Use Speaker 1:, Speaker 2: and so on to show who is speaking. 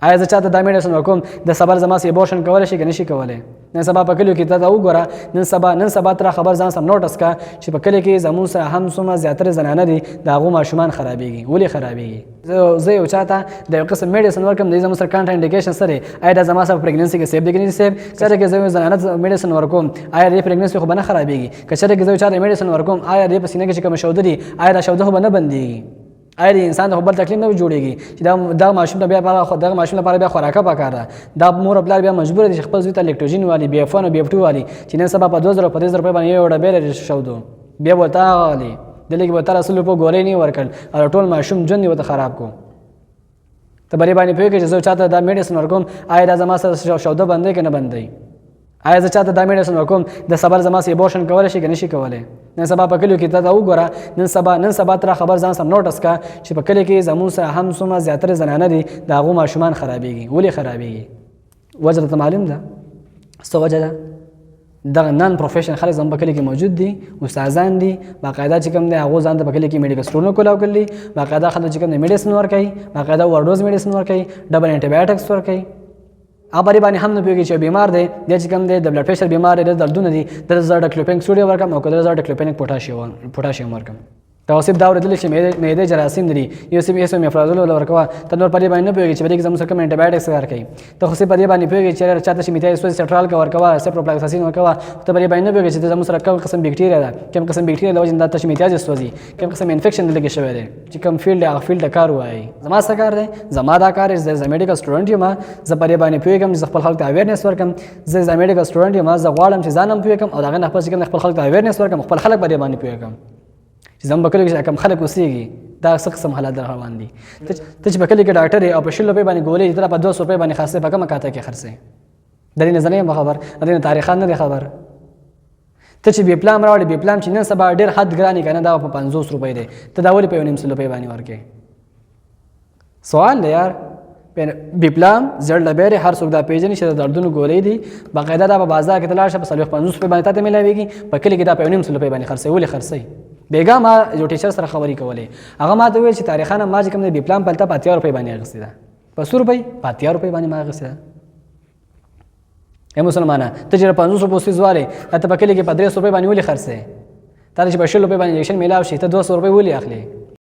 Speaker 1: آیا زه چاته دا میډیسن ورکوم د صبر زما سي ابورشن کولی شي که نشي کولی نن سبا په کلیو کې ته وګوره نن سبا تر خبر ځان سم نوټس کا چې په کلی کې زموږ سره هم څومره زیاتره زنانه دي د هغو ماشومان خرابېږي ولې خرابېږي زه یو چاته د یو قسم میډیسن ورکوم د زموږ سره کانټر انډیکیشن سره آیا دا زما سره پریګننسي کې سیف دی که نه سیف چېرې کې زه یو زنانه میډیسن ورکوم آیا د پریګننسي خو به نه خرابېږي که چېرې کې زه یو چاته میډیسن ورکوم آیا د په سینه کې چې کومه شوده دي آیا دا شوده خو به نه بندېږي آیا د انسان د بل تکلیف نه جوړېږي چې دا ماشوم ته بیا دغه ماشوم لپاره بیا خوراکه پکار ده دا مور او پلار بیا مجبور دي چې خپل زوی ته لیکټوجین والي BF1 او BF2 والي چې نن سبا په 2000 په 3000 روپۍ باندې یو ډبې لري شودو بیا به تا والي دلته کې به تر اصل په ګورې نه ورکړ او ټول ماشوم ژوند یې ورته خراب کو ته بری باندې پوهېږې چې زه چاته دا میډیسن ورکوم آیا دا زما سره شوده بندوي که نه بندوي آیا زه چاته دا میډیسن ورکوم د صبر زما سي ابورشن کولی شي که نشي کولی نن سبا په کلیو کې ته وګوره نن سبا تر خبر ځان سم نوټس کا چې په کلی کې زموږ سره هم څومره زیاتره زنانه دي د هغو ماشومان خرابېږي ولې خرابېږي وجه درته معلوم ده څه وجه ده دغه نن پروفیشن خلک زموږ په کلي کې موجود دي استادان دي باقاعده چې کوم دی هغو ځان ته په کلي کې میډیکل سټورونه کولاو کړي باقاعده خلک چې کوم دی میډیسن ورکوي باقاعده اوورډوز میډیسن ورکوي ډبل انټي بایوټکس ورکوي هغه باندې هم نه پوهېږي چې بیمار دی دی چې کوم دی د بلډ پریشر بیمار دی د دردونه دي د زر ډکلوپینک سوډیم ورکړم او که د زر ډکلوپینک پوټاشیم ورکړم توصیف دا اورېدلی چې معدې جراثیم لري یو سیم اسومیفرازول ورکوه ته نور په دې باندې نه پوهېږي چې په دې کې زموږ سره کوم انټي بایوټکس کار کوي ته خو صرف په دې باندې پوهېږي چې چاته چې میتایل سټرال کا ورکوه سپروفلاکساسین ورکوه ته په دې باندې نه پوهېږي چې زموږ سره کوم قسم بیکټیریا ده کوم قسم بیکټیریا د وجې نه دا تشمیتیاز سوځي کوم قسم انفیکشن دلته کې شوی دی چې کوم فیلډ هغه فیلډ کار وایي زما څه کار دی زما دا کار زه میډیکل سټوډنټ یم زه په دې باندې پوهېږم چې خپل خلک ته اویرنس ورکړم زه میډیکل سټوډنټ یم زه غواړم چې ځان هم پوهېږم او د هغې نه خپل چې خپل خلک ته اویرنس ورکړم خپل خلک په دې باندې پوهېږم چې زموږ په کلي کې کوم خلک اوسېږي دا څه قسم حالات در روان دي ته چې په کلي کې ډاکټر یې او په 100 روپۍ باندې ګولۍ دي ته په 200 روپۍ باندې خرڅوې په کومه کاته کې خرڅوې د دې نه زه نه یم خبر د دې نه تاریخان نه دی خبر ته چې بیپلام راوړې بیپلام چې نن سبا ډېر حد ګران که نه دا په 50 روپۍ دی ته دا ولې په 1.5 روپۍ باندې ورکې سوال دی یار بیپلام زړ ډبې هر څوک دا پیژني چې د دردونو ګولۍ دي باقاعده دا په بازار کې ته لاړ شه په 50 روپۍ باندې تا ته میلاوېږي په کلي کې دا په 1.5 روپۍ باندې خرڅوي ولې خرڅوي بیګا ما یو ټیچر سره خبرې کولې هغه ما ته وویل چې طارق خانه ما چې کوم دی بیپلام پلته په 80 روپۍ باندې اخیستې ده په 100 روپۍ په 80 روپۍ باندې ما اخیستې ده ای مسلمانه ته چې 500 روپۍ څیز والې ته په کلي کې په 300 روپۍ باندې ولې خرڅې تا چې په 100 روپۍ باندې انجکشن میلاو شي ته 200 روپۍ ولې اخلې